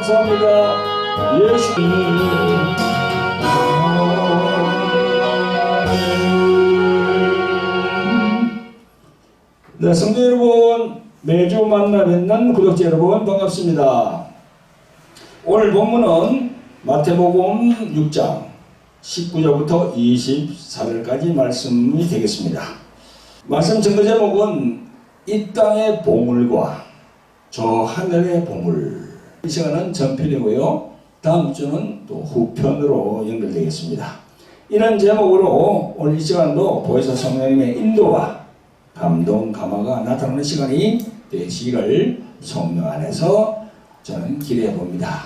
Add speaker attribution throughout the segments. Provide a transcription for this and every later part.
Speaker 1: 감사합니다. 예수님. 네, 성도 여러분, 매주 만나 뵙는 구독자 여러분 반갑습니다. 오늘 본문은 마태복음 6장 19절부터 24절까지 말씀이 되겠습니다. 말씀 전거 제목은 이 땅의 보물과 저 하늘의 보물. 이 시간은 전편이고요. 다음 주는 또 후편으로 연결되겠습니다. 이런 제목으로 오늘 이 시간도 보혜사 성령님의 인도와 감동, 감화가 나타나는 시간이 되시기를 성령 안에서 저는 기대해 봅니다.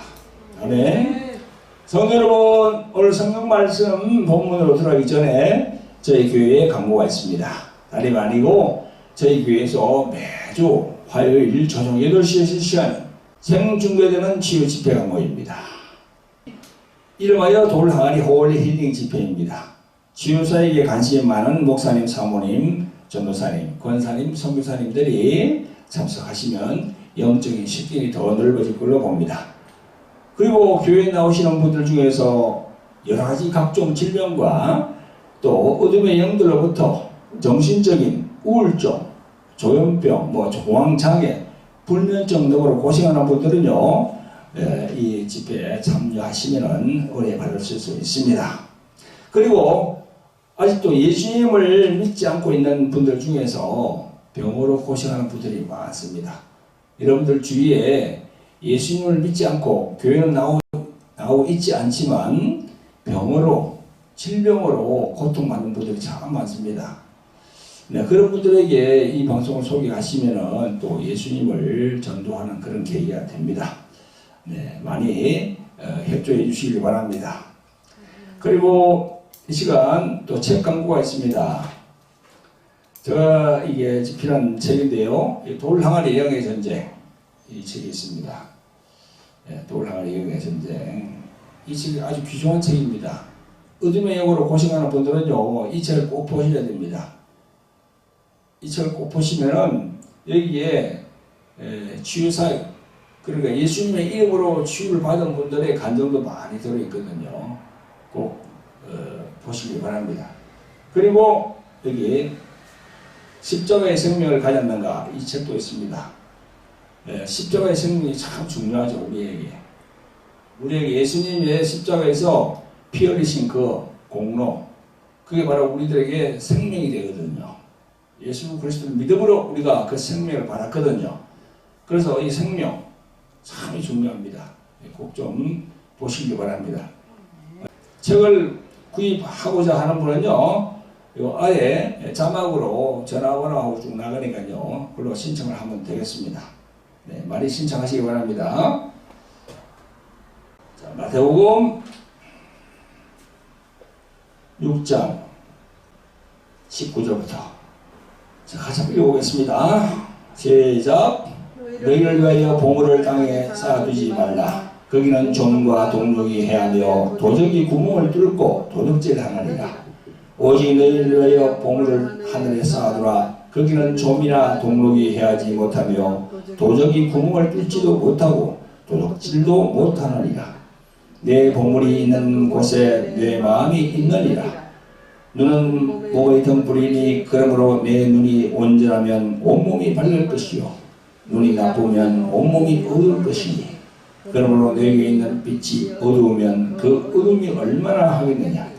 Speaker 1: 아멘. 성도 여러분, 오늘 성경 말씀 본문으로 들어가기 전에 저희 교회에 간구가 있습니다. 다름 아니고 저희 교회에서 매주 화요일 저녁 8시에 실시하는 생중계되는 치유 집회가 모입니다. 이름하여 돌항아리 홀리 힐링 집회입니다. 치유사에게 관심이 많은 목사님, 사모님, 전도사님, 권사님, 선교사님들이 참석하시면 영적인 식견이 더 넓어질 걸로 봅니다. 그리고 교회에 나오시는 분들 중에서 여러가지 각종 질병과 또 어둠의 영들로부터 정신적인 우울증, 조현병, 공황장애, 불면증 등으로 고생하는 분들은요, 이 집회에 참여하시면 은혜 받으실 수 있습니다. 그리고 아직도 예수님을 믿지 않고 있는 분들 중에서 병으로 고생하는 분들이 많습니다. 여러분들 주위에 예수님을 믿지 않고 교회는 나오고 있지 않지만 병으로, 질병으로 고통받는 분들이 참 많습니다. 네, 그런 분들에게 이 방송을 소개하시면 또 예수님을 전도하는 그런 계기가 됩니다. 네, 많이 협조해 주시길 바랍니다. 그리고 이 시간 또 책 광고가 있습니다. 제가 이게 집필한 책인데요. 돌항아리 영의 전쟁, 이 책이 있습니다. 네, 돌항아리 영의 전쟁. 이 책이 아주 귀중한 책입니다. 어둠의 영으로 고생하는 분들은요, 이 책을 꼭 보셔야 됩니다. 이 책을 꼭 보시면은 여기에 치유사역, 그러니까 예수님의 이름으로 치유를 받은 분들의 간증도 많이 들어있거든요. 꼭 보시기 바랍니다. 그리고 여기 십자가의 생명을 가졌는가, 이 책도 있습니다. 십자가의 생명이 참 중요하죠. 우리에게 예수님의 십자가에서 피 흘리신 그 공로, 그게 바로 우리들에게 생명이 되거든요. 예수 그리스도를 믿음으로 우리가 그 생명을 받았거든요. 그래서 이 생명 참 중요합니다. 꼭 좀 보시기 바랍니다. 책을 구입하고자 하는 분은요, 요 아예 자막으로 전화번호하고 쭉 나가니까요, 그걸로 신청을 하면 되겠습니다. 네, 많이 신청하시기 바랍니다. 자, 마태복음 6장 19절부터 자, 같이 읽어보겠습니다. 시작. 너희를 위하여 보물을 땅에 쌓아두지 말라. 거기는 좀과 동족이 해하며 도적이 구멍을 뚫고 도둑질하느니라. 오직 너희를 위하여 보물을 하늘에 쌓아두라. 거기는 좀이나 동족이 해하지 못하며 도적이 구멍을 뚫지도 못하고 도둑질도 못하느니라. 내 보물이 있는 곳에 내 마음이 있느니라. 눈은 몸의 등불이니 그러므로 내 눈이 온전하면 온몸이 밝을 것이요 눈이 나쁘면 온몸이 어두울 것이니 그러므로 너에게 있는 빛이 어두우면 그 어둠이 얼마나 하겠느냐.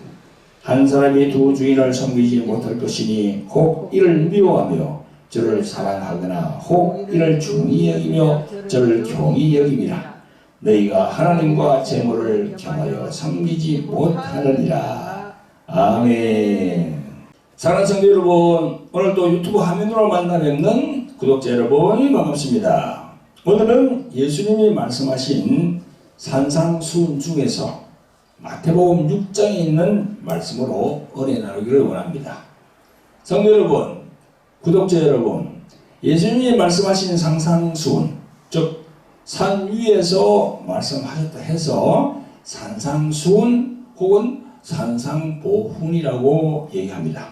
Speaker 1: 한 사람이 두 주인을 섬기지 못할 것이니 혹 이를 미워하며 저를 사랑하거나 혹 이를 중히 여기며 저를 경히 여김이라. 너희가 하나님과 재물을 겸하여 섬기지 못하느니라. 아멘. 사랑하는 성도 여러분, 오늘 또 유튜브 화면으로 만나 뵙는 구독자 여러분 반갑습니다. 오늘은 예수님이 말씀하신 산상수훈 중에서 마태복음 6장에 있는 말씀으로 은혜 나누기를 원합니다. 성도 여러분, 구독자 여러분, 예수님이 말씀하신 산상수훈, 즉 산 위에서 말씀하셨다 해서 산상수훈 혹은 산상보훈이라고 얘기합니다.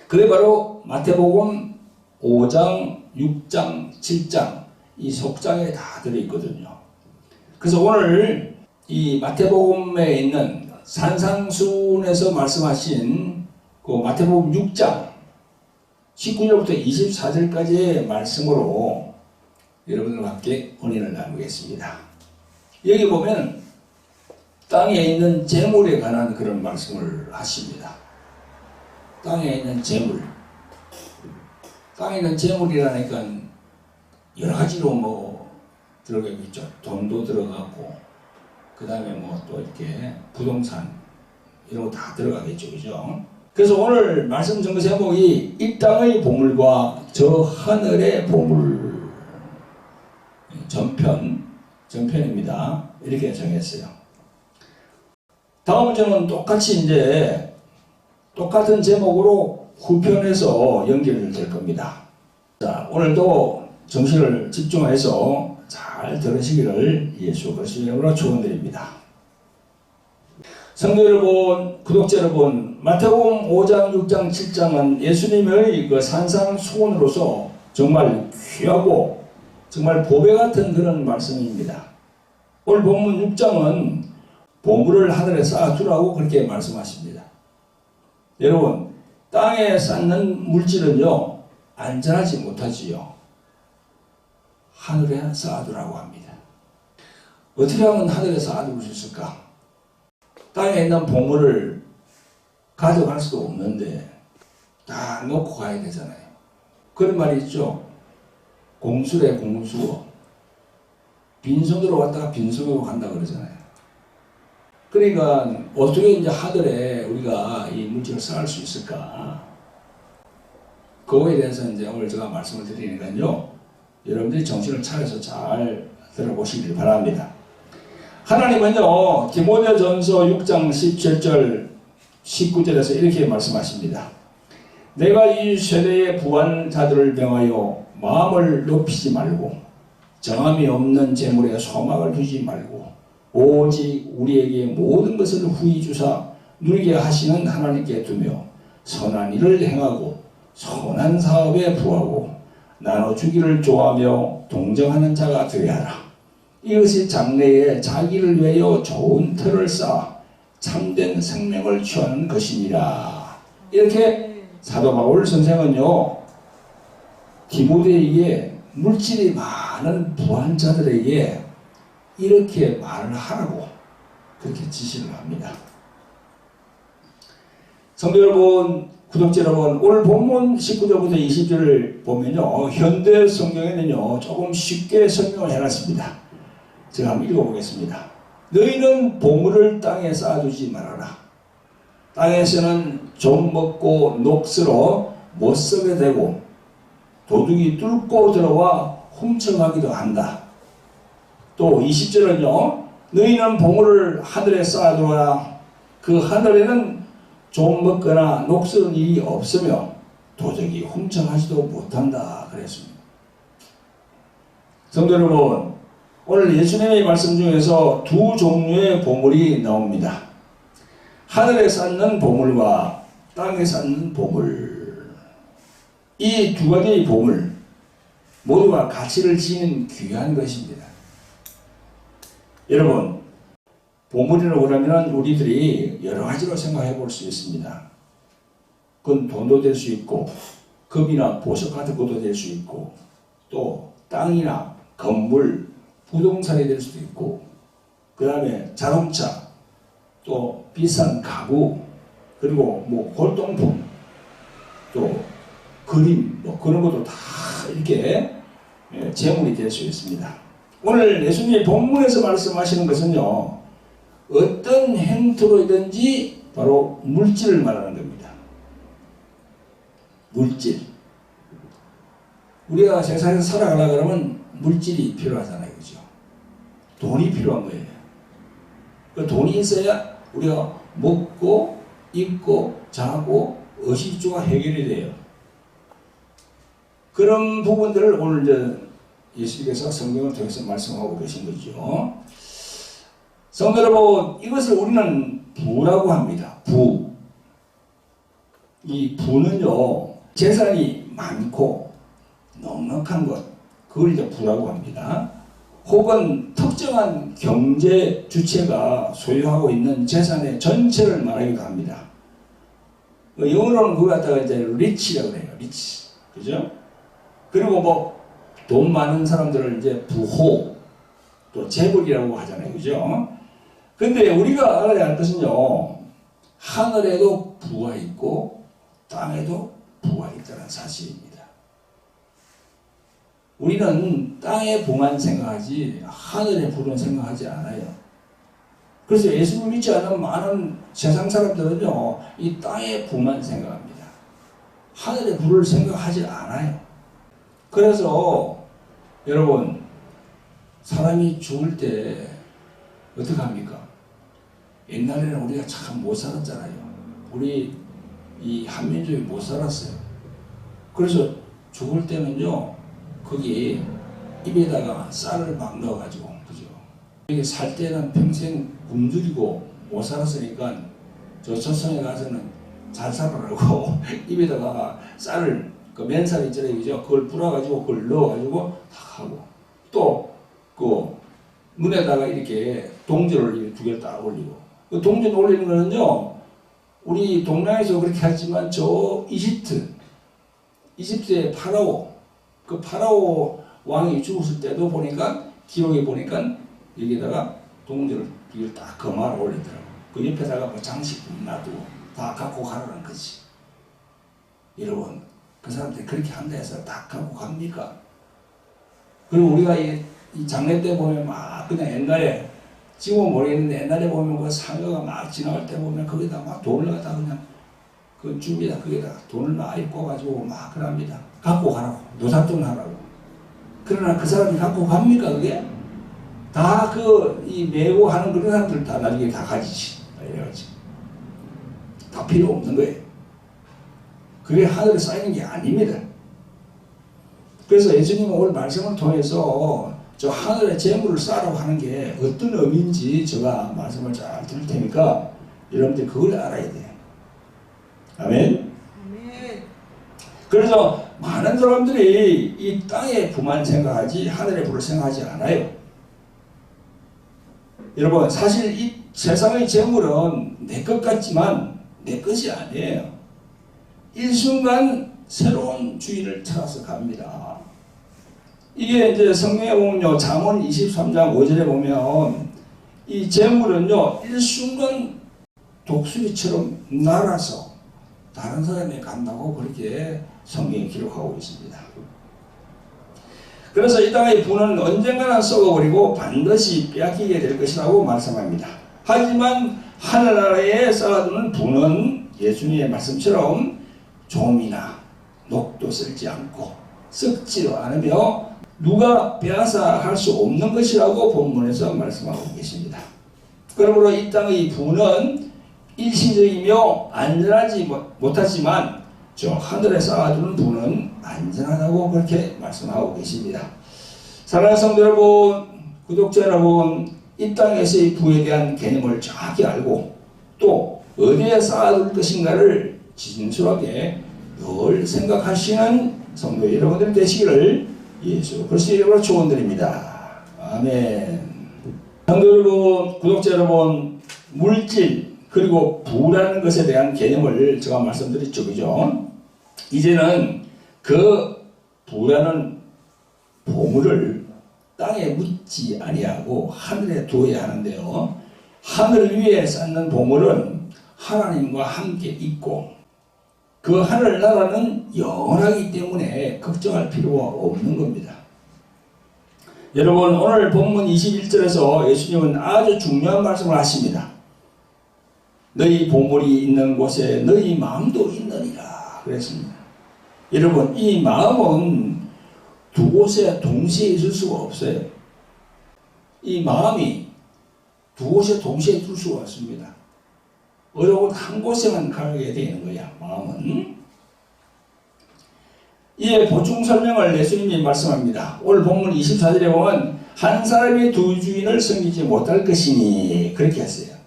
Speaker 1: 그게 바로 마태복음 5장, 6장, 7장 이 속장에 다 들어있거든요. 그래서 오늘 이 마태복음에 있는 산상수훈에서 말씀하신 그 마태복음 6장 19절부터 24절까지의 말씀으로 여러분들과 함께 은혜를 나누겠습니다. 여기 보면 땅에 있는 재물에 관한 그런 말씀을 하십니다. 땅에 있는 재물. 땅에 있는 재물이라니까 여러 가지로 뭐 들어가겠죠. 돈도 들어가고, 그 다음에 뭐 또 이렇게 부동산 이런 거 다 들어가겠죠. 그죠? 그래서 오늘 말씀 전거 제목이 이 땅의 보물과 저 하늘의 보물 전편입니다. 이렇게 정했어요. 다음 문제는 똑같이 이제 똑같은 제목으로 후편에서 연결될 겁니다. 자, 오늘도 정신을 집중해서 잘 들으시기를 예수 그리스도의 이름으로 축원드립니다. 성도 여러분, 구독자 여러분, 마태복음 5장, 6장, 7장은 예수님의 그 산상수훈으로서 정말 귀하고 정말 보배 같은 그런 말씀입니다. 오늘 본문 6장은 보물을 하늘에 쌓아두라고 그렇게 말씀하십니다. 여러분, 땅에 쌓는 물질은요, 안전하지 못하지요. 하늘에 쌓아두라고 합니다. 어떻게 하면 하늘에 쌓아둘 수 있을까? 땅에 있는 보물을 가져갈 수도 없는데 다 놓고 가야 되잖아요. 그런 말이 있죠. 공수래 공수. 빈손으로 왔다가 빈손으로 간다 그러잖아요. 그러니까 어떻게 이제 하늘에 우리가 이 물질을 쌓을 수 있을까? 그거에 대해서 이제 오늘 제가 말씀을 드리니까요. 여러분들이 정신을 차려서 잘 들어보시길 바랍니다. 하나님은요, 디모데전서 6장 17절 19절에서 이렇게 말씀하십니다. 내가 이 세대의 부한 자들을 명하여 마음을 높이지 말고 정함이 없는 재물에 소망을 두지 말고 오직 우리에게 모든 것을 후히 주사 누리게 하시는 하나님께 두며 선한 일을 행하고 선한 사업에 부하고 나눠주기를 좋아하며 동정하는 자가 되어야 하라. 이것이 장래에 자기를 위하여 좋은 터를 쌓아 참된 생명을 취하는 것이니라. 이렇게 사도 바울 선생은요, 디모데에게 물질이 많은 부한 자들에게 이렇게 말을 하라고 그렇게 지시를 합니다. 성도 여러분, 구독자 여러분, 오늘 본문 19절부터 20절을 보면요, 현대 성경에는요 조금 쉽게 설명을 해놨습니다. 제가 한번 읽어보겠습니다. 너희는 보물을 땅에 쌓아두지 말아라. 땅에서는 좀 먹고 녹슬어 못 쓰게 되고 도둑이 뚫고 들어와 훔쳐가기도 한다. 또 20절은요, 너희는 보물을 하늘에 쌓아두어라. 그 하늘에는 좀 먹거나 녹슬은 일이 없으며 도둑이 훔쳐가지도 못한다 그랬습니다. 성도 여러분, 오늘 예수님의 말씀 중에서 두 종류의 보물이 나옵니다. 하늘에 쌓는 보물과 땅에 쌓는 보물. 이 두 가지의 보물 모두가 가치를 지닌 귀한 것입니다. 여러분, 보물이라고 하면 우리들이 여러 가지로 생각해 볼 수 있습니다. 그건 돈도 될 수 있고 금이나 보석 같은 것도 될 수 있고 또 땅이나 건물, 부동산이 될 수도 있고 그 다음에 자동차, 또 비싼 가구, 그리고 뭐 골동품, 또 그림, 뭐 그런 것도 다 이렇게 재물이 될 수 있습니다. 오늘 예수님이 본문에서 말씀하시는 것은요, 어떤 행태로든지 바로 물질을 말하는 겁니다. 물질. 우리가 세상에서 살아가려고 그러면 물질이 필요하잖아요. 그죠? 돈이 필요한 거예요. 그 돈이 있어야 우리가 먹고, 입고, 자고, 의식주가 해결이 돼요. 그런 부분들을 오늘 이제 예수님께서 성경을 통해서 말씀하고 계신 거죠. 성도 여러분, 이것을 우리는 부라고 합니다. 부. 이 부는요, 재산이 많고 넉넉한 것, 그걸 이제 부라고 합니다. 혹은 특정한 경제 주체가 소유하고 있는 재산의 전체를 말하기도 합니다. 영어로는 그거 갖다가 이제 리치라고 해요. 리치. 그죠? 그리고 뭐 돈 많은 사람들을 이제 부호, 또 재벌이라고 하잖아요. 그죠? 근데 우리가 알아야 할 것은요, 하늘에도 부가 있고 땅에도 부가 있다는 사실입니다. 우리는 땅의 부만 생각하지 하늘의 부는 생각하지 않아요. 그래서 예수님 믿지 않은 많은 세상 사람들은요, 이 땅의 부만 생각합니다. 하늘의 부를 생각하지 않아요. 그래서 여러분, 사람이 죽을 때 어떻게 합니까? 옛날에는 우리가 참 못 살았잖아요. 우리 이 한민족이 못 살았어요. 그래서 죽을 때는요, 거기 입에다가 쌀을 막 넣어가지고, 그죠? 이게 살 때는 평생 굶주리고 못 살았으니까 저 조선에 가서는 잘 살아라고 입에다가 쌀을, 그 맨살 있잖아요, 그죠? 그걸 불어가지고 그걸 넣어가지고 탁 하고, 또 그 문에다가 이렇게 동전을 두 개를 딱 올리고, 그 동전 올리는 거는요, 우리 동남아에서 그렇게 하지만 저 이집트의 파라오, 그 파라오 왕이 죽었을 때도 보니까, 기록에 보니까 여기다가 동전을 두 개를 딱 거마를 올리더라고. 그 옆에다가 뭐 장식품 놔두고 다 갖고 가라는 거지. 여러분, 그 사람들이 그렇게 한다 해서 다 갖고 갑니까? 그리고 우리가 이 장례 때 보면 막 그냥 옛날에, 지금은 모르겠는데 옛날에 보면 그 상여가 막 지나갈 때 보면 거기다 막 돈을 갖다 그냥 그 줍니다. 거기다 돈을 막 입고가지고 막 그럽니다. 갖고 가라고. 노상돈 하라고. 그러나 그 사람이 갖고 갑니까, 그게? 다 이 메고 하는 그런 사람들 다 나중에 다 가지지. 이래가지고. 다 필요 없는 거예요. 그게 하늘에 쌓이는 게 아닙니다. 그래서 예수님은 오늘 말씀을 통해서 저 하늘의 재물을 쌓으라고 하는 게 어떤 의미인지 제가 말씀을 잘 드릴 테니까 여러분들 그걸 알아야 돼요. 아멘? 아멘. 그래서 많은 사람들이 이 땅의 부만 생각하지 하늘의 부를 생각하지 않아요. 여러분, 사실 이 세상의 재물은 내 것 같지만 내 것이 아니에요. 일순간 새로운 주인을 찾아서 갑니다. 이게 이제 성경에 보면요, 잠언 23장 5절에 보면 이 재물은요, 일순간 독수리처럼 날아서 다른 사람에 간다고 그렇게 성경이 기록하고 있습니다. 그래서 이 땅의 부는 언젠가는 썩어버리고 반드시 빼앗기게 될 것이라고 말씀합니다. 하지만 하늘나라에 쌓아두는 부는 예수님의 말씀처럼 좀이나 녹도 쓸지 않고 썩지도 않으며 누가 빼앗아 할 수 없는 것이라고 본문에서 말씀하고 계십니다. 그러므로 이 땅의 부는 일시적이며 안전하지 못하지만 저 하늘에 쌓아두는 부는 안전하다고 그렇게 말씀하고 계십니다. 사랑하는 성도 여러분, 구독자 여러분, 이 땅에서의 부에 대한 개념을 정확히 알고 또 어디에 쌓아둘 것인가를 진솔하게 늘 생각하시는 성도 여러분들 되시기를 예수 그리스도의 이름으로 축원드립니다. 아멘. 성도 여러분, 구독자 여러분, 물질 그리고 부라는 것에 대한 개념을 제가 말씀드렸죠, 그죠? 이제는 그 부라는 보물을 땅에 묻지 아니하고 하늘에 두어야 하는데요. 하늘 위에 쌓는 보물은 하나님과 함께 있고 그 하늘나라는 영원하기 때문에 걱정할 필요가 없는 겁니다. 여러분, 오늘 본문 21절에서 예수님은 아주 중요한 말씀을 하십니다. 너희 보물이 있는 곳에 너희 마음도 있느니라 그랬습니다. 여러분, 이 마음은 두 곳에 동시에 있을 수가 없어요. 이 마음이 두 곳에 동시에 있을 수가 없습니다. 어려운 한 곳에만 가게 되는 거야, 마음은. 이에 보충 설명을 예수님이 말씀합니다. 오늘 본문 24절에 보면 한 사람이 두 주인을 섬기지 못할 것이니 그렇게 했어요.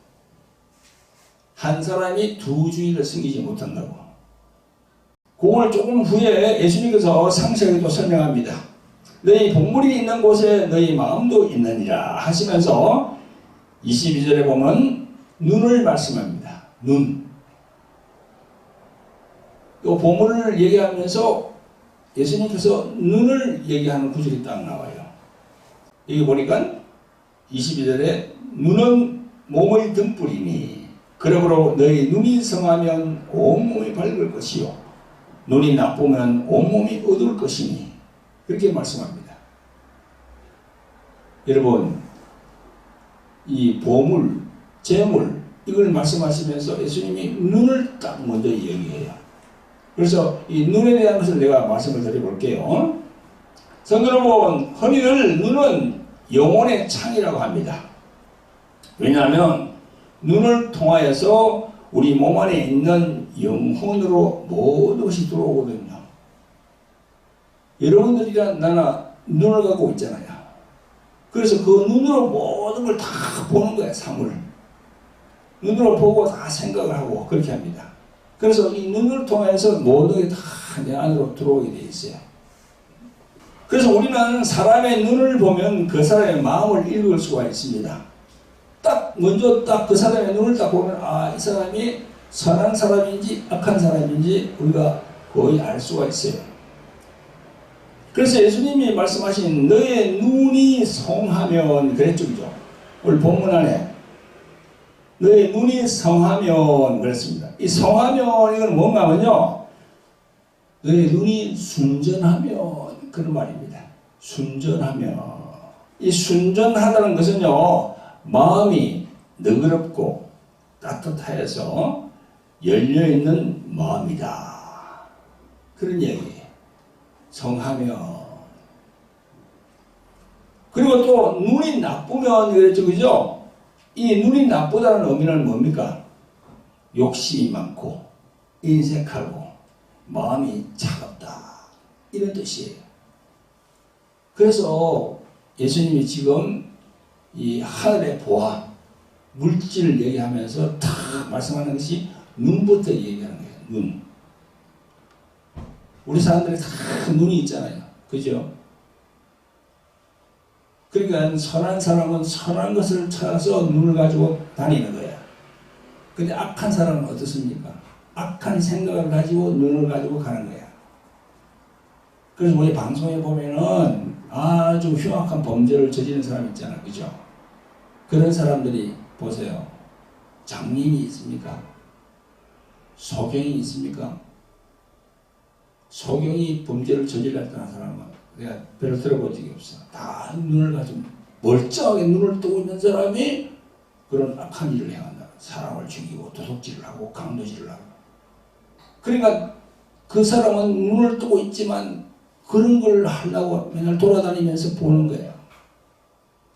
Speaker 1: 한 사람이 두 주인을 섬기지 못한다고. 그걸 조금 후에 예수님께서 상세하게 또 설명합니다. 너희 본물이 있는 곳에 너희 마음도 있느니라 하시면서 22절에 보면 눈을 말씀합니다. 눈. 이 보물을 얘기하면서 예수님께서 눈을 얘기하는 구절이 딱 나와요. 여기 보니까 22절에 눈은 몸의 등불이니 그러므로 너희 눈이 성하면 온몸이 밝을 것이요 눈이 나쁘면 온몸이 어두울 것이니 그렇게 말씀합니다. 여러분 이 보물, 재물 이걸 말씀하시면서 예수님이 눈을 딱 먼저 얘기해요. 그래서 이 눈에 대한 것을 내가 말씀을 드려볼게요. 성경 여러분, 흔히들 눈은 영혼의 창이라고 합니다. 왜냐하면 눈을 통하여서 우리 몸 안에 있는 영혼으로 모든 것이 들어오거든요. 여러분들이랑 나나 눈을 갖고 있잖아요. 그래서 그 눈으로 모든 걸 다 보는 거예요. 사물을. 눈으로 보고 다 생각을 하고 그렇게 합니다. 그래서 이 눈을 통해서 모든 게 다 내 안으로 들어오게 돼 있어요. 그래서 우리는 사람의 눈을 보면 그 사람의 마음을 읽을 수가 있습니다. 먼저 그 사람의 눈을 딱 보면 이 사람이 선한 사람인지 악한 사람인지 우리가 거의 알 수가 있어요. 그래서 예수님이 말씀하신 너의 눈이 성하면 그랬죠, 그죠? 오늘 본문 안에 너의 눈이 성하면 그랬습니다. 이 성하면 이건 뭔가 하면요, 너의 눈이 순전하면 그런 말입니다. 순전하면. 이 순전하다는 것은요, 마음이 너그럽고 따뜻하여서 열려있는 마음이다. 그런 얘기예요. 성하면. 그리고 또 눈이 나쁘면 그랬죠, 그죠? 이 눈이 나쁘다는 의미는 뭡니까? 욕심이 많고 인색하고 마음이 차갑다 이런 뜻이에요. 그래서 예수님이 지금 이 하늘의 보화 물질을 얘기하면서 다 말씀하는 것이 눈부터 얘기하는 거예요. 눈. 우리 사람들이 다 눈이 있잖아요. 그죠? 그러니까 선한 사람은 선한 것을 찾아서 눈을 가지고 다니는 거야. 근데 악한 사람은 어떻습니까? 악한 생각을 가지고 눈을 가지고 가는 거야. 그래서 우리 방송에 보면은 아주 흉악한 범죄를 저지른 사람 있잖아. 그죠? 그런 사람들이 보세요. 장님이 있습니까? 소경이 있습니까? 소경이 범죄를 저질렀다는 사람은 내가 별로 들어본 적이 없어. 다 눈을 가지고 멀쩡하게 눈을 뜨고 있는 사람이 그런 악한 일을 행한다. 사람을 죽이고 도둑질을 하고 강도질을 하고. 그러니까 그 사람은 눈을 뜨고 있지만 그런 걸 하려고 맨날 돌아다니면서 보는 거예요.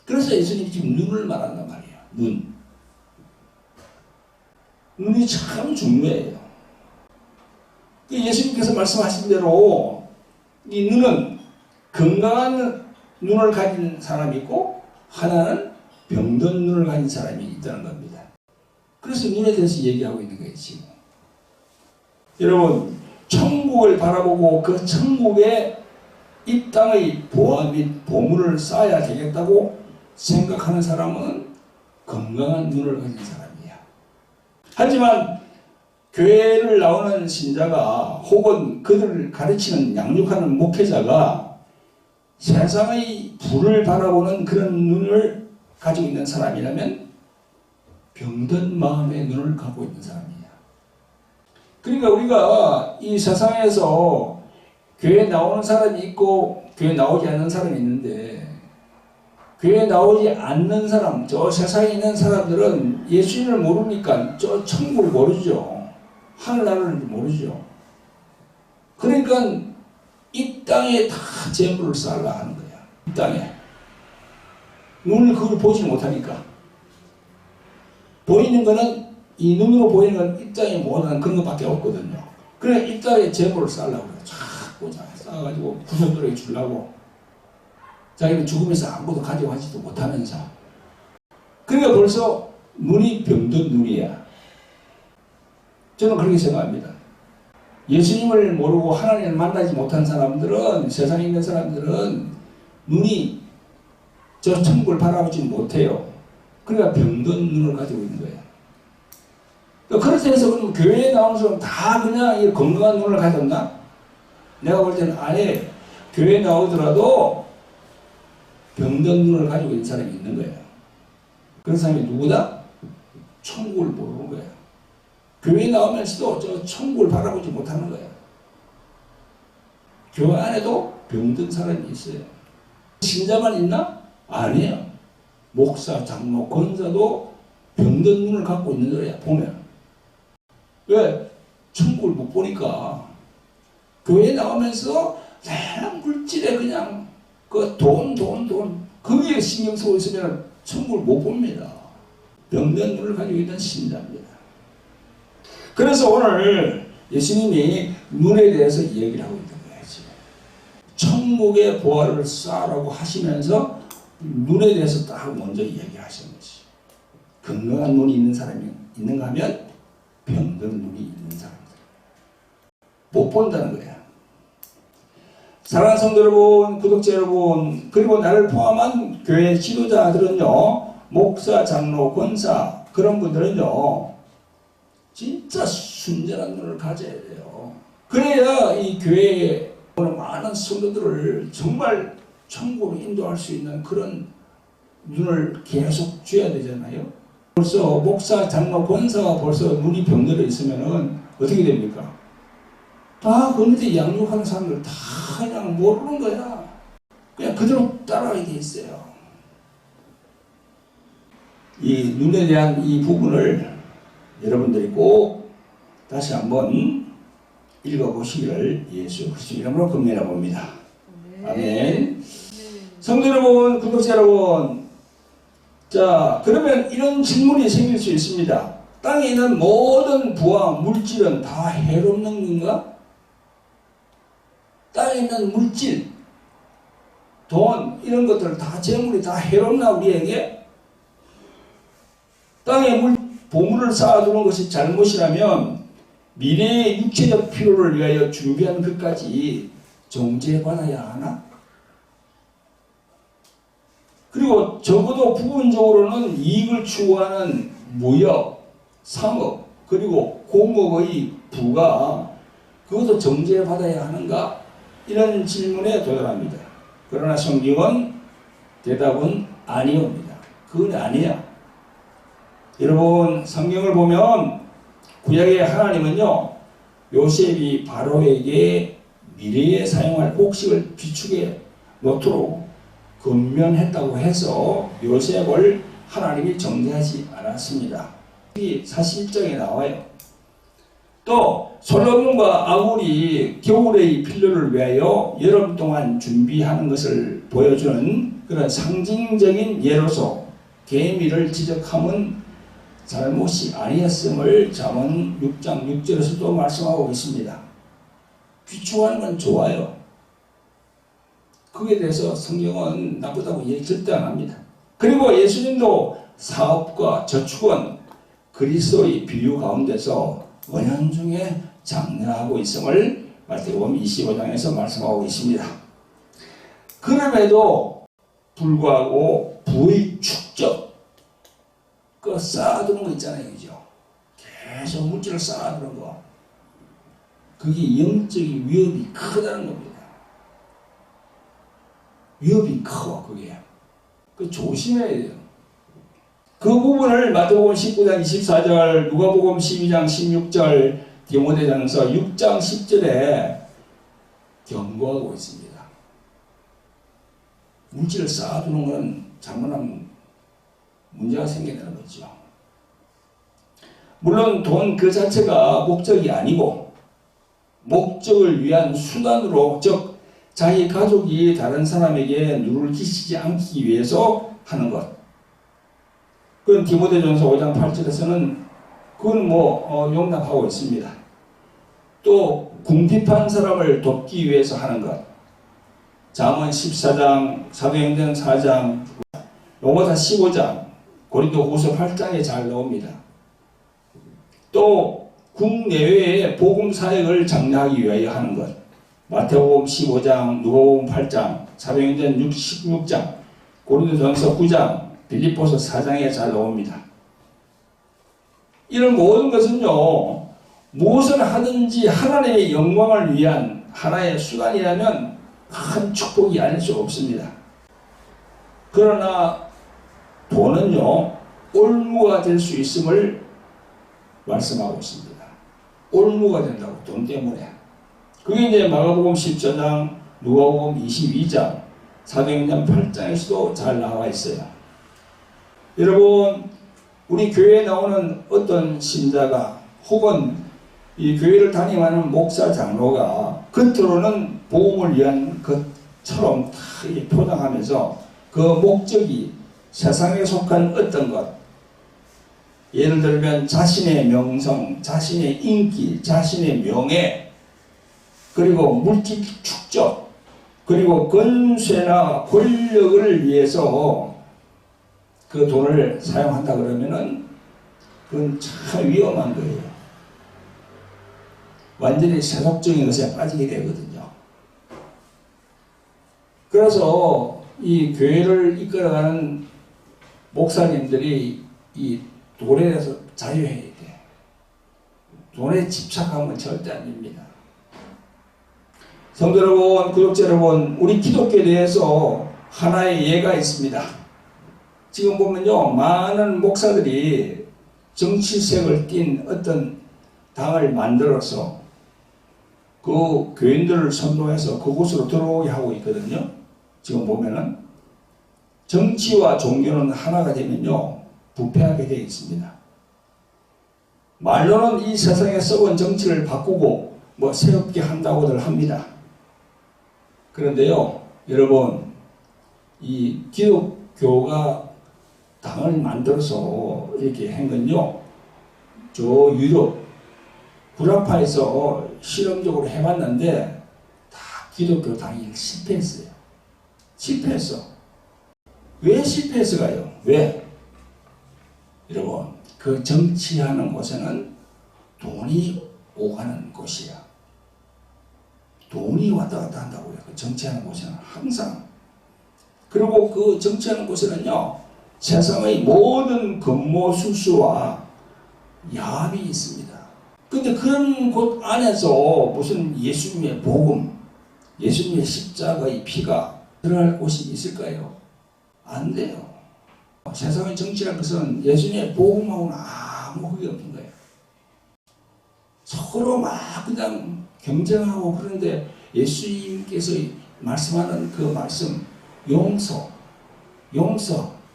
Speaker 1: 그래서 예수님이 지금 눈을 말한단 말이에요. 눈. 눈이 참 중요해요. 예수님께서 말씀하신 대로 이 눈은 건강한 눈을 가진 사람이 있고 하나는 병든 눈을 가진 사람이 있다는 겁니다. 그래서 눈에 대해서 얘기하고 있는 거예요, 지금. 여러분, 천국을 바라보고 그 천국에 이 땅의 보화 및 보물을 쌓아야 되겠다고 생각하는 사람은 건강한 눈을 가진 사람이야. 하지만 교회를 나오는 신자가 혹은 그들을 가르치는 양육하는 목회자가 세상의 불을 바라보는 그런 눈을 가지고 있는 사람이라면 병든 마음의 눈을 갖고 있는 사람이야. 그러니까 우리가 이 세상에서 교회 나오는 사람이 있고 교회 나오지 않는 사람이 있는데 교회 나오지 않는 사람, 저 세상에 있는 사람들은 예수님을 모르니까 저 천국을 모르죠. 하늘나라를 모르죠. 그러니까 이 땅에 다 재물을 쌓으려 하는 거야. 이 땅에. 눈을 그걸 보지 못하니까. 보이는 거는 이 눈으로 보이는 건 이 땅에 못하는 그런 것밖에 없거든요. 그래 이 땅에 재물을 쌓으려고 그래. 자꾸 쌓아가지고 구석들에게 주려고. 자기는 죽으면서 아무것도 가지고 하지도 못하면서. 그러니까 벌써 눈이 병든 눈이야. 저는 그렇게 생각합니다. 예수님을 모르고 하나님을 만나지 못한 사람들은, 세상에 있는 사람들은 눈이 저 천국을 바라보지 못해요. 그러니까 병든 눈을 가지고 있는 거예요. 그렇게 해서 그럼 교회에 나오는 사람 다 그냥 이 건강한 눈을 가졌나? 내가 볼 때는 아예 교회에 나오더라도 병든 눈을 가지고 있는 사람이 있는 거예요. 그런 사람이 누구다? 천국을 모르는 거예요. 교회에 나오면서도 저 천국을 바라보지 못하는 거예요. 교회 안에도 병든 사람이 있어요. 신자만 있나? 아니에요. 목사, 장로, 권사도 병든 눈을 갖고 있는 거야, 보면. 왜? 천국을 못 보니까. 교회에 나오면서 그냥 물질에 그냥 그 돈. 거기에 신경 쓰고 있으면 천국을 못 봅니다. 병든 눈을 가지고 있는 신자입니다. 그래서 오늘 예수님이 눈에 대해서 얘기를 하고 있는 거예요. 천국의 보화를 쌓으라고 하시면서 눈에 대해서 딱 먼저 얘기하시는 거지. 건강한 눈이 있는 사람이 있는가 하면 병든 눈이 있는 사람들. 못 본다는 거야. 사랑하는 성도 여러분, 구독자 여러분, 그리고 나를 포함한 교회 지도자들은요, 목사, 장로, 권사, 그런 분들은요, 진짜 순전한 눈을 가져야 돼요. 그래야 이 교회에 오는 많은 성도들을 정말 천국으로 인도할 수 있는 그런 눈을 계속 줘야 되잖아요. 벌써 목사, 장로, 권사가 벌써 눈이 병들어 있으면은 어떻게 됩니까? 다 그 밑에 양육하는 사람들 다 그냥 모르는 거야. 그냥 그대로 따라가게 돼 있어요. 이 눈에 대한 이 부분을 여러분들이 꼭 다시 한번 읽어보시기를 예수 그리스도 이름으로 권면해 봅니다. 아멘. 성도 여러분, 구독자 여러분, 자, 그러면 이런 질문이 생길 수 있습니다. 땅에 있는 모든 부와 물질은 다 해롭는 건가? 땅에 있는 물질, 돈, 이런 것들 다 재물이 다 해롭나 우리에게? 땅에 보물을 쌓아두는 것이 잘못이라면 미래의 육체적 필요를 위하여 준비한 것까지 정죄받아야 하나? 그리고 적어도 부분적으로는 이익을 추구하는 무역, 상업, 그리고 공업의 부가 그것도 정죄받아야 하는가? 이런 질문에 도달합니다. 그러나 성경은 대답은 아니옵니다. 그건 아니야. 여러분, 성경을 보면 구약의 하나님은요, 요셉이 바로에게 미래에 사용할 곡식을 비축해 놓도록 권면했다고 해서 요셉을 하나님이 정죄하지 않았습니다. 이 41장에 나와요. 또 솔로몬과 아굴이 겨울의 필요를 위하여 여름 동안 준비하는 것을 보여주는 그런 상징적인 예로서 계미를 지적함은 잘못이 아니었음을 잠언 6장 6절에서도 말씀하고 있습니다. 비추하는 건 좋아요. 그에 대해서 성경은 나쁘다고 얘기 절대 안 합니다. 그리고 예수님도 사업과 저축은 그리스도의 비유 가운데서 은연중에 장려하고 있음을 마태복음 25장에서 말씀하고 있습니다. 그럼에도 불구하고 부의 축적, 그 쌓아두는 거 있잖아요, 그죠? 계속 물질을 쌓아두는 거. 그게 영적인 위협이 크다는 겁니다. 위협이 커, 그게. 그 조심해야 돼요. 그 부분을 마태복음 19장 24절, 누가복음 12장 16절, 디모데전서 6장 10절에 경고하고 있습니다. 물질을 쌓아두는 건 잘못하면 문제가 생겨나는 거죠. 물론 돈 그 자체가 목적이 아니고 목적을 위한 수단으로, 즉 자기 가족이 다른 사람에게 누를 끼치지 않기 위해서 하는 것. 그건 디모데전서 5장 8절에서는 그건 용납하고 있습니다. 또 궁핍한 사람을 돕기 위해서 하는 것. 잠언 14장, 사도행전 4장, 로마서 15장, 고린도후서 8장에 잘 나옵니다. 또 국내외의 복음 사역을 장려하기 위하여 하는 것. 마태복음 15장, 누가복음 8장, 사도행전 16장, 고린도전서 9장, 빌립보서 4장에 잘 나옵니다. 이런 모든 것은요, 무엇을 하든지 하나님의 영광을 위한 하나의 수단이라면 큰 축복이 아닐 수 없습니다. 그러나 돈은요, 올무가 될 수 있음을 말씀하고 있습니다. 올무가 된다고, 돈 때문에. 그게 이제 마가복음 14장, 누가복음 22장, 사도행전 8장에서도 잘 나와 있어요. 여러분, 우리 교회에 나오는 어떤 신자가 혹은 이 교회를 담임하는 목사 장로가 겉으로는 복음을 위한 것처럼 다 표방하면서 그 목적이 세상에 속한 어떤 것, 예를 들면 자신의 명성, 자신의 인기, 자신의 명예, 그리고 물질 축적, 그리고 권세나 권력을 위해서 그 돈을 사용한다 그러면은 그건 참 위험한 거예요. 완전히 세속적인 것에 빠지게 되거든요. 그래서 이 교회를 이끌어가는 목사님들이 이 돈에 대해서 자유해야 돼. 돈에 집착하면 절대 안 됩니다. 성도 여러분, 구독자 여러분, 우리 기독교에 대해서 하나의 예가 있습니다. 지금 보면요, 많은 목사들이 정치색을 띤 어떤 당을 만들어서 그 교인들을 선동해서 그곳으로 들어오게 하고 있거든요. 지금 보면은 정치와 종교는 하나가 되면요, 부패하게 되어 있습니다. 말로는 이 세상에 썩은 정치를 바꾸고 뭐 새롭게 한다고들 합니다. 그런데요, 여러분, 이 기독교가 당을 만들어서 이렇게 한 건요, 저 유럽, 구라파에서 실험적으로 해봤는데 다 기독교 당이 실패했어요. 실패했어. 왜 실패했을까요? 왜? 여러분, 그 정치하는 곳에는 돈이 오가는 곳이야. 돈이 왔다 갔다 한다고요. 그 정치하는 곳에는 항상. 그리고 그 정치하는 곳에는요, 세상의 모든 권모술수와 야합이 있습니다. 근데 그런 곳 안에서 무슨 예수님의 복음, 예수님의 십자가의 피가 드러날 곳이 있을까요? 안 돼요. 세상의 정치라는 것은 예수님의 복음하고는 아무 그게 없는 거예요. 서로 막 그냥 경쟁하고 그런데 예수님께서 말씀하는 그 말씀, 용서,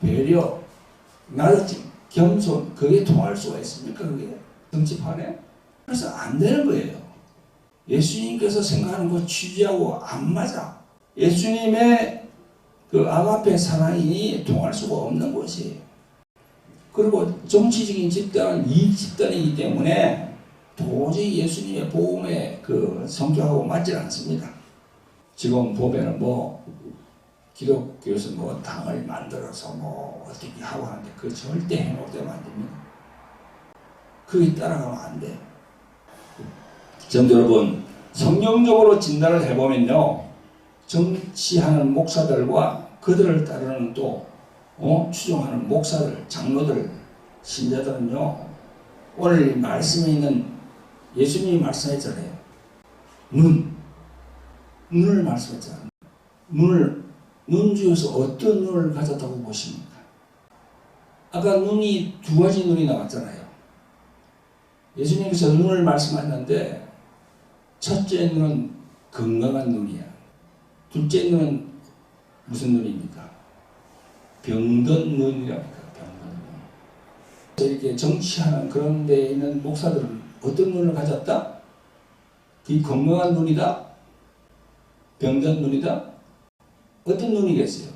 Speaker 1: 배려, 나르짐, 겸손, 그게 통할 수가 있습니까? 그게 정치판에? 그래서 안 되는 거예요. 예수님께서 생각하는 것 취지하고 안 맞아. 예수님의 그 아가페 사랑이 통할 수가 없는 것이에요. 그리고 정치적인 집단은 이익 집단이기 때문에 도저히 예수님의 복음의 그 성격하고 맞지 않습니다. 지금 보면은 뭐 기독교에서 뭐 당을 만들어서 뭐 어떻게 하고 하는데 그 절대 해놓으면 안 됩니다. 그게 따라가면 안 돼요. 성도 여러분, 성경적으로 진단을 해보면요, 정치하는 목사들과 그들을 따르는 또 추종하는 목사들, 장로들, 신자들은요, 오늘 말씀에 있는 예수님이 말씀했잖아요. 눈을 말씀했잖아요. 눈 중에서 어떤 눈을 가졌다고 보십니까? 아까 눈이 두 가지 눈이 나왔잖아요. 예수님께서 눈을 말씀하셨는데 첫째 눈은 건강한 눈이야. 둘째 눈은 무슨 눈입니까? 병든 눈이랍니다. 병든 눈. 이렇게 정치하는 그런 데에 있는 목사들은 어떤 눈을 가졌다? 이 건강한 눈이다? 병든 눈이다? 어떤 눈이겠어요?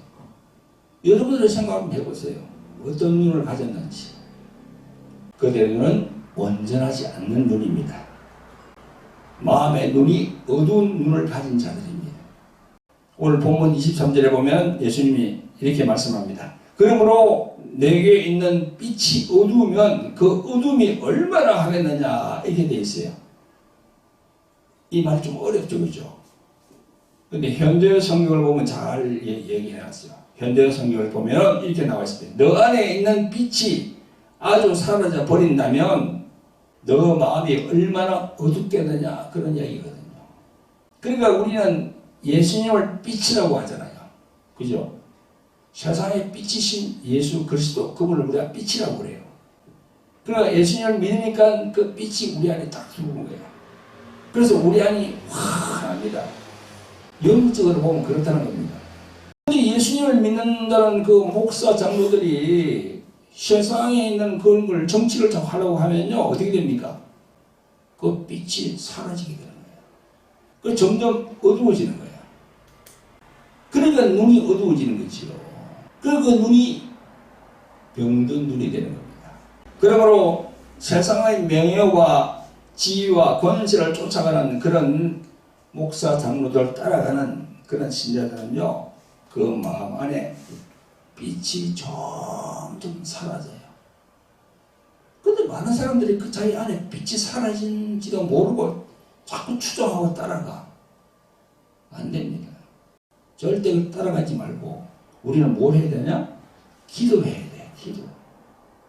Speaker 1: 여러분들의 생각 한번 해보세요. 어떤 눈을 가졌는지. 그들은 온전하지 않는 눈입니다. 마음의 눈이 어두운 눈을 가진 자들입니다. 오늘 본문 23절에 보면 예수님이 이렇게 말씀합니다. 그러므로 내게 있는 빛이 어두우면 그 어둠이 얼마나 하겠느냐 이렇게 돼 있어요. 이 말 좀 어렵죠, 그죠? 근데 현대 성경을 보면 잘 얘기해놨어요. 현대 성경을 보면 이렇게 나와 있을 때, 너 안에 있는 빛이 아주 사라져 버린다면 너 마음이 얼마나 어둡겠느냐, 그런 이야기거든요. 그러니까 우리는 예수님을 빛이라고 하잖아요. 그죠? 세상의 빛이신 예수 그리스도, 그분을 우리가 빛이라고 그래요. 그러니까 예수님을 믿으니까 그 빛이 우리 안에 딱 들어오는 거예요. 그래서 우리 안이 환합니다. 영적으로 보면 그렇다는 겁니다. 근데 예수님을 믿는다는 그 목사 장로들이 세상에 있는 그런 걸 정치를 좀 하려고 하면요, 어떻게 됩니까? 그 빛이 사라지게 되는 거예요. 그 점점 어두워지는 거예요. 그러니까 눈이 어두워지는 거지요. 그리고 그 눈이 병든 눈이 되는 겁니다. 그러므로 세상의 명예와 지위와 권세를 쫓아가는 그런 목사 장로들 따라가는 그런 신자들은요, 그 마음 안에 빛이 점점 사라져요. 그런데 많은 사람들이 그 자기 안에 빛이 사라진지도 모르고 자꾸 추종하고 따라가. 안 됩니다. 절대 따라가지 말고 우리는 뭘 해야 되냐? 기도해야 돼. 기도.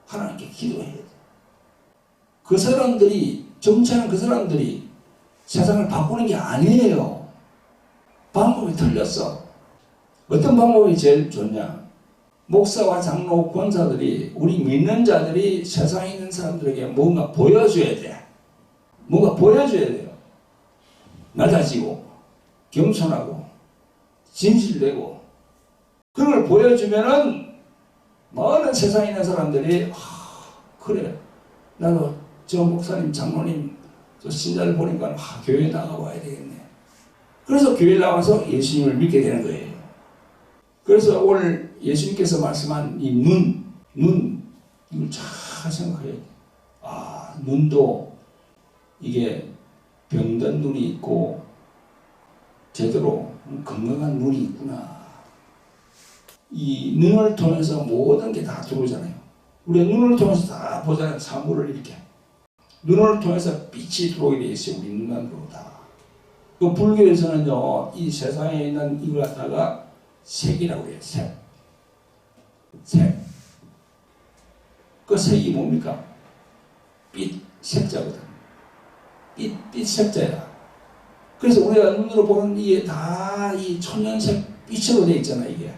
Speaker 1: 하나님께 기도해야 돼. 그 사람들이, 정치하는 그 사람들이 세상을 바꾸는 게 아니에요. 방법이 틀렸어. 어떤 방법이 제일 좋냐? 목사와 장로, 권사들이, 우리 믿는 자들이 세상에 있는 사람들에게 뭔가 보여줘야 돼. 뭔가 보여줘야 돼요. 낮아지고, 겸손하고, 진실되고, 그런 걸 보여주면은 많은 세상에 있는 사람들이, 그래, 나도 저 목사님, 장로님, 저 신자를 보니까 교회에 나가봐야 되겠네. 그래서 교회에 나와서 예수님을 믿게 되는 거예요. 그래서 오늘 예수님께서 말씀한 이 눈, 이걸 잘 생각해야 돼. 눈도 이게 병든 눈이 있고 제대로 건강한 눈이 있구나. 이 눈을 통해서 모든 게 다 들어오잖아요. 우리가 눈을 통해서 다 보잖아요. 사물을 이렇게. 눈을 통해서 빛이 들어오게 돼 있어요. 우리 눈 안으로 다. 그 불교에서는요, 이 세상에 있는 이걸 갖다가 색이라고 해요. 색. 그 색이 뭡니까? 빛, 색자거든. 빛 색자야. 그래서 우리가 눈으로 보는 이게 다 이 천연색 빛으로 되어 있잖아요. 이게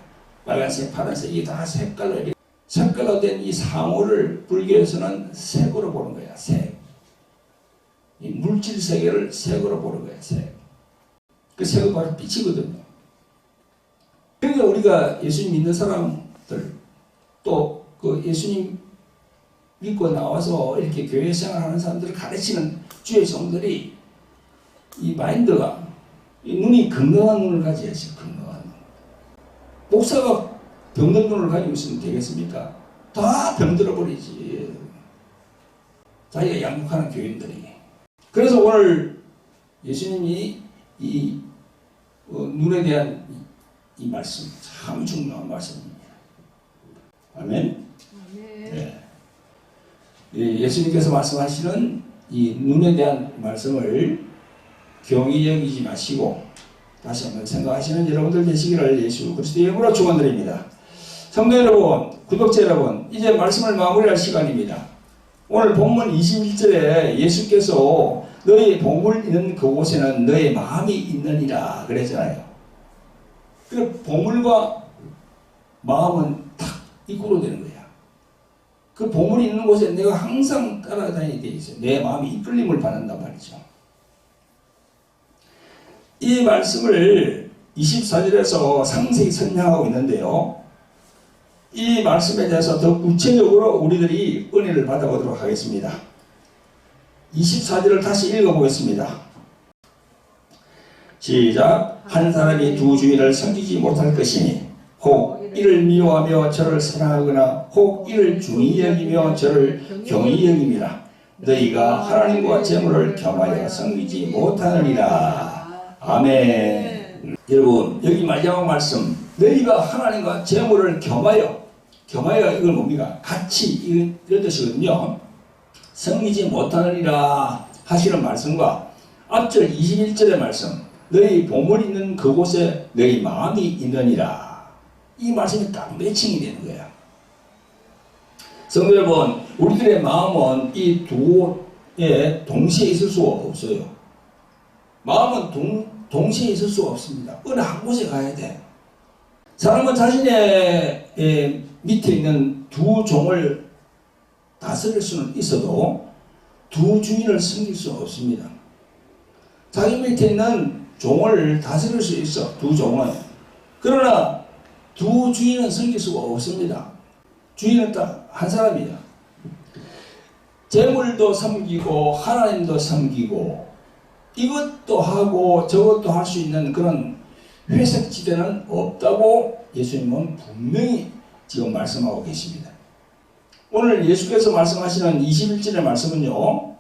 Speaker 1: 빨간색, 파란색, 이게 다 색깔로 된 이 사물을 불교에서는 색으로 보는 거야. 색. 이 물질 세계를 색으로 보는 거야. 색. 그 색은 바로 빛이거든요. 그러니까 우리가 예수님 믿는 사람들, 또 그 예수님 믿고 나와서 이렇게 교회 생활하는 사람들을 가르치는 주의 종들이 이 마인드가, 이 눈이 건강한 눈을 가져야지. 건강한 눈. 목사가 병든 눈을 가지고 있으면 되겠습니까? 다 병들어 버리지. 자기가 양육하는 교인들이. 그래서 오늘 예수님이 이 눈에 대한 이 말씀 참 중요한 말씀입니다. 아멘. 네. 예수님께서 말씀하시는 이 눈에 대한 말씀을 경히 여기지 마시고 다시 한번 생각하시는 여러분들 되시기를 예수 그리스도의 이름으로 축원드립니다. 성도 여러분, 구독자 여러분, 이제 말씀을 마무리할 시간입니다. 오늘 본문 21절에 예수께서 너희 보물 있는 그곳에는 너의 마음이 있느니라 그랬잖아요. 그 보물과 마음은 탁 이끌어 되는 거야. 그 보물이 있는 곳에 내가 항상 따라다니게 돼 있어요. 내 마음이 이끌림을 받는단 말이죠. 이 말씀을 24절에서 상세히 설명하고 있는데요. 이 말씀에 대해서 더 구체적으로 우리들이 은혜를 받아보도록 하겠습니다. 24절을 다시 읽어보겠습니다. 시작. 한 사람이 두 주인을 섬기지 못할 것이니 혹 이를 미워하며 저를 사랑하거나 혹 이를 중히 여기며 저를 경히 여김이라. 너희가 하나님과 재물을 겸하여 섬기지 못하느니라. 아멘. 여러분, 여기 마지막 말씀, 너희가 하나님과 재물을 겸하여 이걸 뭡니까? 같이 이런 뜻이거든요. 섬기지 못하느니라 하시는 말씀과 앞절 21절의 말씀, 너희 보물 있는 그곳에 너희 마음이 있느니라. 이 말씀이 딱 매칭이 되는 거야. 성도 여러분, 우리들의 마음은 이 두 곳에 동시에 있을 수가 없어요. 마음은 동시에 있을 수가 없습니다. 어느 한 곳에 가야 돼. 사람은 자신의 밑에 있는 두 종을 다스릴 수는 있어도 두 주인을 섬길 수 없습니다. 자기 밑에 있는 종을 다스릴 수 있어, 두 종은. 그러나 두 주인은 섬길 수가 없습니다. 주인은 딱 한 사람이야. 재물도 섬기고 하나님도 섬기고 이것도 하고 저것도 할 수 있는 그런 회색지대는 없다고 예수님은 분명히 지금 말씀하고 계십니다. 오늘 예수께서 말씀하시는 21절의 말씀은요,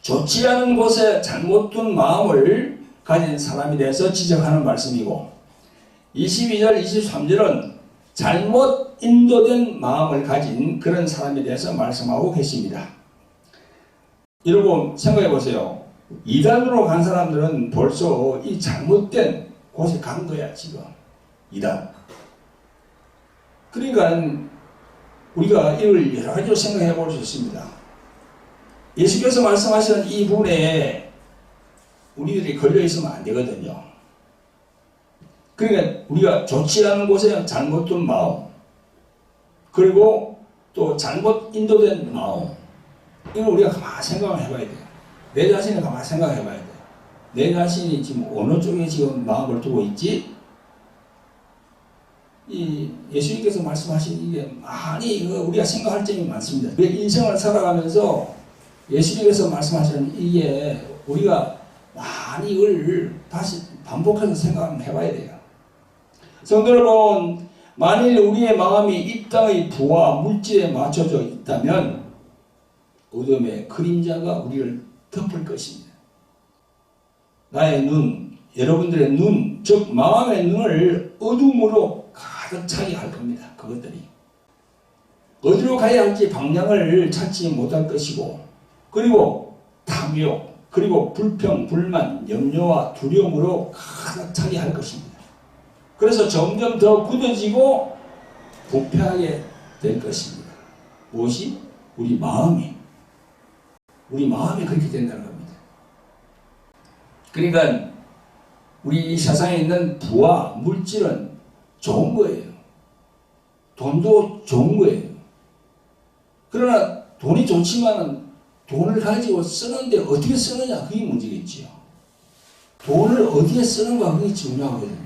Speaker 1: 좋지 않은 곳에 잘못 둔 마음을 가진 사람에 대해서 지적하는 말씀이고, 22절, 23절은 잘못 인도된 마음을 가진 그런 사람에 대해서 말씀하고 계십니다. 여러분 생각해 보세요. 이단으로 간 사람들은 벌써 이 잘못된 곳에 간 거야, 지금. 이단. 그러니까 우리가 이걸 여러 가지로 생각해 볼 수 있습니다. 예수께서 말씀하시는 이 부분에 우리들이 걸려 있으면 안 되거든요. 그러니까 우리가 좋지 않은 곳에 잘못 둔 마음, 그리고 또 잘못 인도된 마음, 이걸 우리가 가만히 생각을 해봐야 돼요. 내 자신을 가만히 생각해 봐야 돼요. 내 자신이 지금 어느 쪽에 지금 마음을 두고 있지? 이 예수님께서 말씀하신 이게 많이 우리가 생각할 점이 많습니다. 인생을 살아가면서 예수님께서 말씀하시는 이게 우리가 많이 이걸 다시 반복해서 생각을 해봐야 돼요. 성도 여러분, 만일 우리의 마음이 이 땅의 부와 물질에 맞춰져 있다면 어둠의 그림자가 우리를 덮을 것입니다. 나의 눈, 여러분들의 눈, 즉 마음의 눈을 어둠으로 가득 차게 할 겁니다. 그것들이 어디로 가야 할지 방향을 찾지 못할 것이고, 그리고 탐욕, 그리고 불평, 불만, 염려와 두려움으로 가득 차게 할 것입니다. 그래서 점점 더 굳어지고 부패하게 될 것입니다. 무엇이? 우리 마음이 그렇게 된다는 겁니다. 그러니까 우리 이 세상에 있는 부와 물질은 좋은 거예요. 돈도 좋은 거예요. 그러나 돈이 좋지만 돈을 가지고 쓰는데 어떻게 쓰느냐, 그게 문제겠지요. 돈을 어디에 쓰는가, 그게 중요하거든요.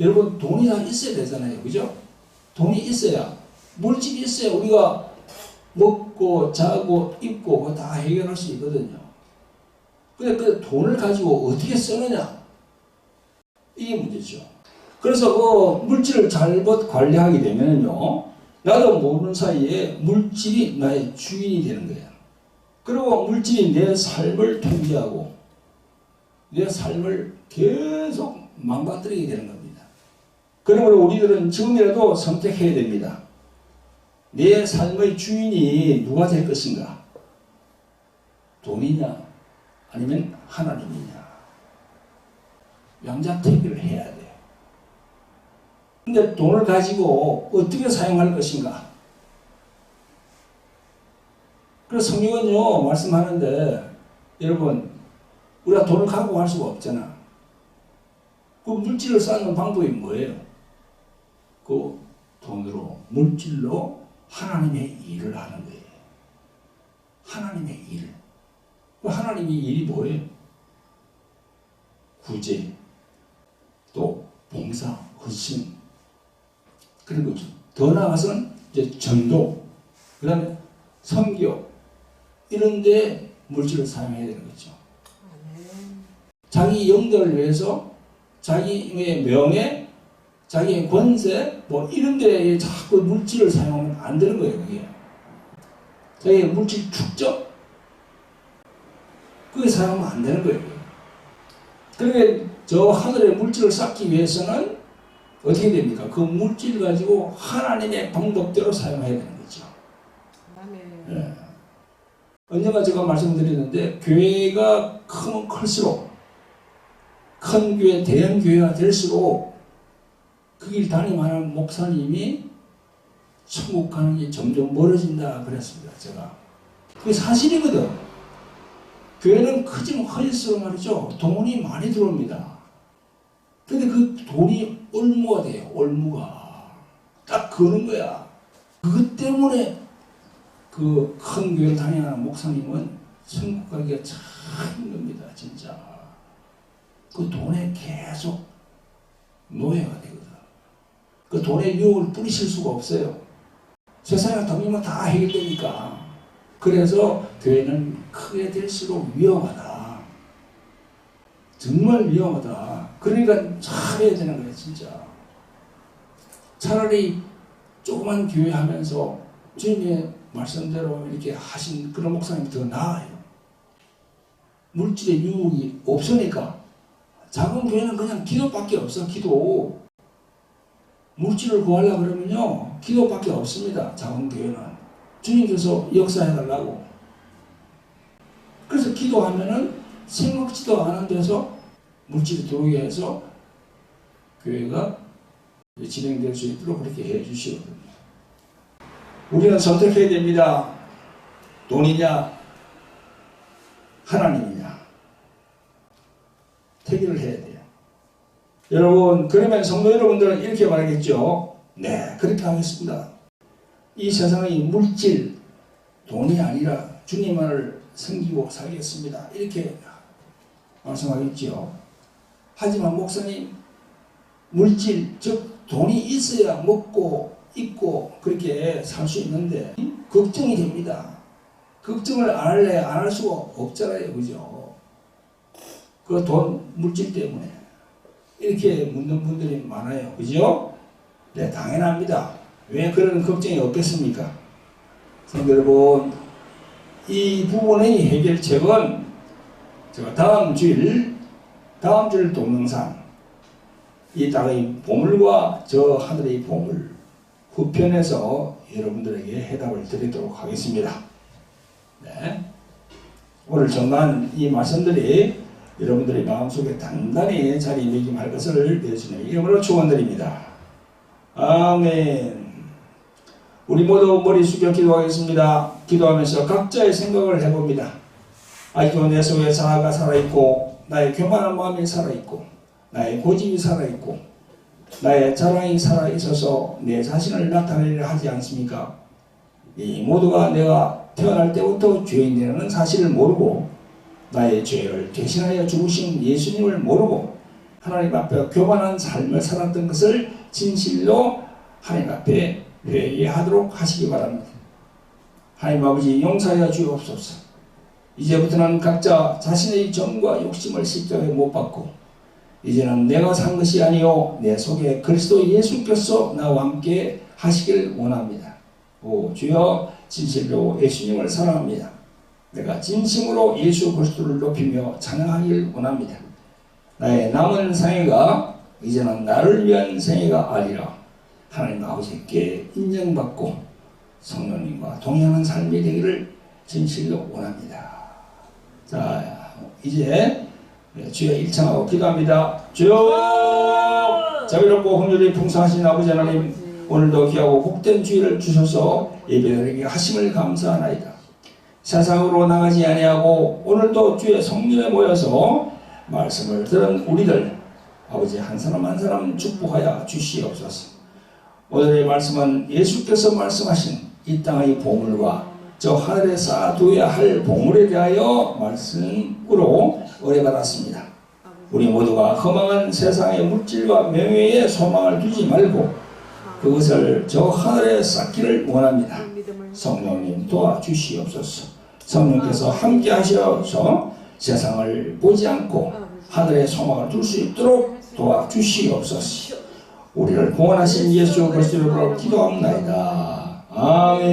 Speaker 1: 여러분, 돈이 다 있어야 되잖아요. 그죠? 돈이 있어야, 물질이 있어야 우리가 먹고 자고 입고 그거 다 해결할 수 있거든요. 근데 그 돈을 가지고 어떻게 쓰느냐, 이게 문제죠. 그래서 그 물질을 잘못 관리하게 되면요, 나도 모르는 사이에 물질이 나의 주인이 되는 거야. 그리고 물질이 내 삶을 통제하고 내 삶을 계속 망가뜨리게 되는 겁니다. 그러므로 우리들은 지금이라도 선택해야 됩니다. 내 삶의 주인이 누가 될 것인가? 돈이냐? 아니면 하나님이냐? 양자택일을 해야 돼. 근데 돈을 가지고 어떻게 사용할 것인가? 그래서 성경은요, 말씀하는데, 여러분, 우리가 돈을 갖고 갈 수가 없잖아. 그 물질을 쌓는 방법이 뭐예요? 그 돈으로, 물질로 하나님의 일을 하는 거예요. 하나님의 일. 그 하나님의 일이 뭐예요? 구제, 또 봉사, 헌신. 그리고 더 나아가서는 이제 전도, 그 다음에 선교, 이런 데 물질을 사용해야 되는 거죠. 자기 영들을 위해서 자기의 명예, 자기의 권세, 뭐 이런 데에 자꾸 물질을 사용하면 안 되는 거예요, 그게. 자기의 물질 축적, 그게 사용하면 안 되는 거예요. 그러니까 저 하늘의 물질을 쌓기 위해서는 어떻게 됩니까? 그 물질 가지고 하나님의 방법대로 사용해야 되는 거죠. 네. 언젠가 제가 말씀드렸는데 교회가 크면 클수록 큰 교회, 대형 교회가 될수록 그 길 다니만한 목사님이 천국 가는 게 점점 멀어진다 그랬습니다. 제가 그게 사실이거든. 교회는 크지만 커질수록 말이죠 돈이 많이 들어옵니다. 근데 그 돈이 올무가 돼요. 올무가 딱 그런 거야. 그것 때문에 그 큰 교회를 다니는 목사님은 천국 가기가 참 힘듭니다. 진짜 그 돈에 계속 노예가 되거든. 그 돈의 유혹을 뿌리실 수가 없어요. 세상에 덤비면 다 해결되니까. 그래서 교회는 크게 될수록 위험하다. 정말 위험하다. 그러니까 잘해야 되는 거예요. 진짜. 차라리 조그만 교회 하면서 주님의 말씀대로 이렇게 하신 그런 목사님이 더 나아요. 물질의 유혹이 없으니까. 작은 교회는 그냥 기도밖에 없어. 기도. 물질을 구하려고 그러면요 기도밖에 없습니다. 작은 교회는 주님께서 역사해달라고. 그래서 기도하면은 생각지도 않은 데서 물질이 들어오게 해서 교회가 진행될 수 있도록 그렇게 해주시거든요. 우리는 선택해야 됩니다. 돈이냐 하나님이냐 택을 해야 돼요. 여러분 그러면 성도 여러분들은 이렇게 말하겠죠. 네 그렇게 하겠습니다. 이 세상의 물질 돈이 아니라 주님만을 섬기고 살겠습니다. 이렇게 말씀하겠죠. 하지만 목사님 물질 즉 돈이 있어야 먹고 입고 그렇게 살 수 있는데 걱정이 됩니다. 걱정을 안 할래 안 할 수가 없잖아요. 그죠? 그 돈 물질 때문에 이렇게 묻는 분들이 많아요. 그죠? 네, 당연합니다. 왜 그런 걱정이 없겠습니까? 여러분, 이 부분의 해결책은 제가 다음 주일 동영상, 이 땅의 보물과 저 하늘의 보물 후편에서 여러분들에게 해답을 드리도록 하겠습니다. 네. 오늘 정말 이 말씀들이 여러분들의 마음속에 단단히 자리매김할 것을 예수님의 이름으로 축원드립니다. 아멘. 우리 모두 머리 숙여 기도하겠습니다. 기도하면서 각자의 생각을 해봅니다. 아직도 내 속에 자아가 살아있고 나의 교만한 마음이 살아있고 나의 고집이 살아있고 나의 자랑이 살아있어서 내 자신을 나타내려 하지 않습니까? 이 모두가 내가 태어날 때부터 죄인이라는 사실을 모르고 나의 죄를 대신하여 죽으신 예수님을 모르고 하나님 앞에 교만한 삶을 살았던 것을 진실로 하나님 앞에 회개하도록 하시기 바랍니다. 하나님 아버지 용서하여 주옵소서. 이제부터는 각자 자신의 정과 욕심을 십자가에 못 박고 이제는 내가 산 것이 아니요 내 속에 그리스도 예수께서 나와 함께 하시길 원합니다. 오 주여 진실로 예수님을 사랑합니다. 내가 진심으로 예수 그리스도를 높이며 찬양하길 원합니다. 나의 남은 생애가 이제는 나를 위한 생애가 아니라 하나님 아버지께 인정받고 성령님과 동행하는 삶이 되기를 진실로 원합니다. 자 이제 주여 1청하고 기도합니다. 주여 자비롭고 긍휼이 풍성하신 아버지 하나님 오늘도 귀하고 복된 주의를 주셔서 예배드리게 하심을 감사하나이다. 세상으로 나가지 아니하고 오늘도 주의 성령에 모여서 말씀을 들은 우리들 아버지 한 사람 한 사람 축복하여 주시옵소서. 오늘의 말씀은 예수께서 말씀하신 이 땅의 보물과 저 하늘에 쌓아두어야 할 보물에 대하여 말씀으로 의뢰받았습니다. 우리 모두가 허망한 세상의 물질과 명예에 소망을 두지 말고 그것을 저 하늘에 쌓기를 원합니다. 성령님 도와주시옵소서. 성령께서 함께 하셔서 세상을 보지 않고 하늘에 소망을 둘 수 있도록 도와주시옵소서. 우리를 구원하신 예수 그리스도로 기도합니다. 아멘.